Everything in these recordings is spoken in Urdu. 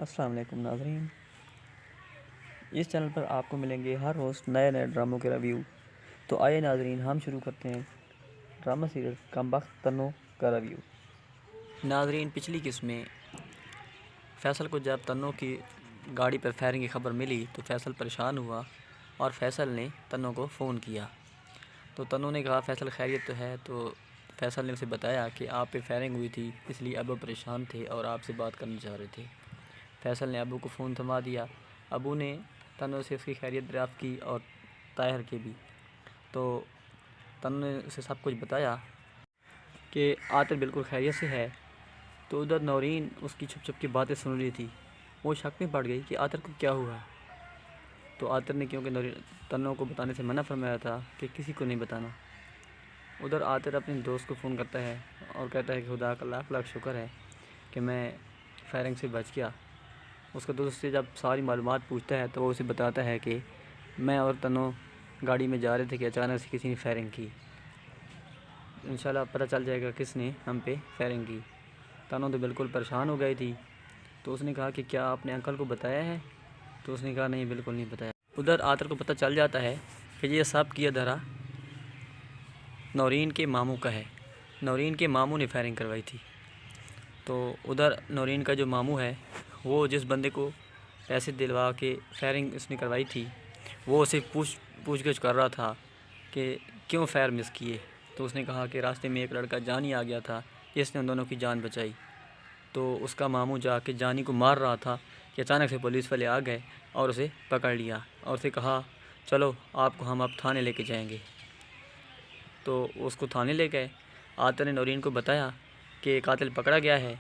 السلام علیکم ناظرین، اس چینل پر آپ کو ملیں گے ہر روز نئے ڈراموں کے ریویو۔ تو آئیے ناظرین، ہم شروع کرتے ہیں ڈرامہ سیریل کم بخت تنو کا ریویو۔ ناظرین، پچھلی قسط میں فیصل کو جب تنو کی گاڑی پر فائرنگ کی خبر ملی تو فیصل پریشان ہوا اور فیصل نے تنو کو فون کیا۔ تو تنو نے کہا فیصل خیریت تو ہے؟ تو فیصل نے اسے بتایا کہ آپ پہ فائرنگ ہوئی تھی، اس لیے ابو پریشان تھے اور آپ سے بات کرنا چاہ رہے تھے۔ فیصل نے ابو کو فون تھما دیا۔ ابو نے تنو سے اس کی خیریت دریافت کی اور طاہر کے بھی۔ تو تنو نے اسے سب کچھ بتایا کہ عاطر بالکل خیریت سے ہے۔ تو ادھر نورین اس کی چھپ چھپ کی باتیں سن رہی تھی، وہ شک میں پڑ گئی کہ عاطر کو کیا ہوا۔ تو عاطر نے کیونکہ تنو کو بتانے سے منع فرمایا تھا کہ کسی کو نہیں بتانا، ادھر عاطر اپنے دوست کو فون کرتا ہے اور کہتا ہے کہ خدا کا لاکھ لاکھ شکر ہے کہ میں فائرنگ سے بچ گیا۔ اس کا دوست سے جب ساری معلومات پوچھتا ہے تو وہ اسے بتاتا ہے کہ میں اور تنو گاڑی میں جا رہے تھے کہ اچانک سے کسی نے فائرنگ کی۔ انشاءاللہ پتہ چل جائے گا کس نے ہم پہ فائرنگ کی۔ تنو تو بالکل پریشان ہو گئی تھی، تو اس نے کہا کہ کیا آپ نے انکل کو بتایا ہے؟ تو اس نے کہا نہیں، بالکل نہیں بتایا۔ ادھر عاطر کو پتہ چل جاتا ہے کہ یہ سب کیا دھرا نورین کے ماموں کا ہے، نورین کے ماموں نے فائرنگ کروائی تھی۔ تو ادھر نورین کا جو ماموں ہے، وہ جس بندے کو پیسے دلوا کے فائرنگ اس نے کروائی تھی، وہ اسے پوچھ گچھ کر رہا تھا کہ کیوں فائر مس کیے۔ تو اس نے کہا کہ راستے میں ایک لڑکا جانی آ گیا تھا، جس نے ان دونوں کی جان بچائی۔ تو اس کا ماموں جا کے جانی کو مار رہا تھا کہ اچانک سے پولیس والے آ گئے اور اسے پکڑ لیا اور اسے کہا چلو آپ کو ہم اب تھانے لے کے جائیں گے۔ تو اس کو تھانے لے گئے۔ عاطر نے نورین کو بتایا کہ قاتل پکڑا گیا ہے۔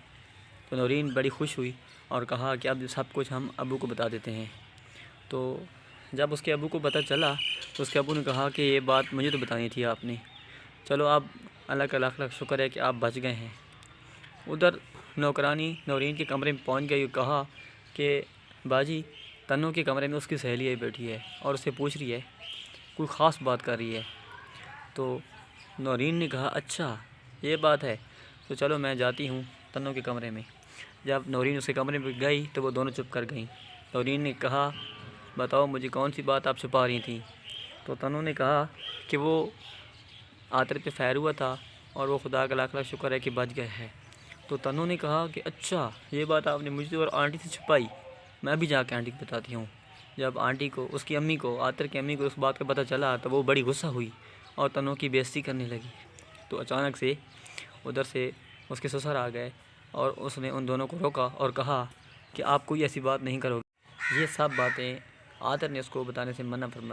تو نورین بڑی خوش ہوئی اور کہا کہ اب سب کچھ ہم ابو کو بتا دیتے ہیں۔ تو جب اس کے ابو کو پتہ چلا تو اس کے ابو نے کہا کہ یہ بات مجھے تو بتانی تھی آپ نے، چلو اب اللہ کا لاکھ لاکھ شکر ہے کہ آپ بچ گئے ہیں۔ ادھر نوکرانی نورین کے کمرے میں پہنچ گئی اور کہا کہ باجی تنو کے کمرے میں اس کی سہیلی آئی بیٹھی ہے اور اسے پوچھ رہی ہے، کوئی خاص بات کر رہی ہے۔ تو نورین نے کہا اچھا یہ بات ہے، تو چلو میں جاتی ہوں تنو کے کمرے میں۔ جب نورین اس کے کمرے میں گئی تو وہ دونوں چپ کر گئیں۔ نورین نے کہا بتاؤ مجھے کون سی بات آپ چھپا رہی تھیں؟ تو تنو نے کہا کہ وہ عاطر پہ فائر ہوا تھا اور وہ خدا کا لاکھ لاکھ شکر ہے کہ بچ گئے ہے۔ تو تنو نے کہا کہ اچھا یہ بات آپ نے مجھے اور آنٹی سے چھپائی، میں بھی جا کے آنٹی کو بتاتی ہوں۔ جب آنٹی کو، اس کی امی کو، عاطر کی امی کو اس بات کا پتہ چلا تو وہ بڑی غصہ ہوئی اور تنو کی بے عزتی کرنے لگی۔ تو اچانک سے ادھر سے اس کے سسر آ گئے اور اس نے ان دونوں کو روکا اور کہا کہ آپ کوئی ایسی بات نہیں کرو گے۔ یہ سب باتیں عاطر نے اس کو بتانے سے منع فرمائی۔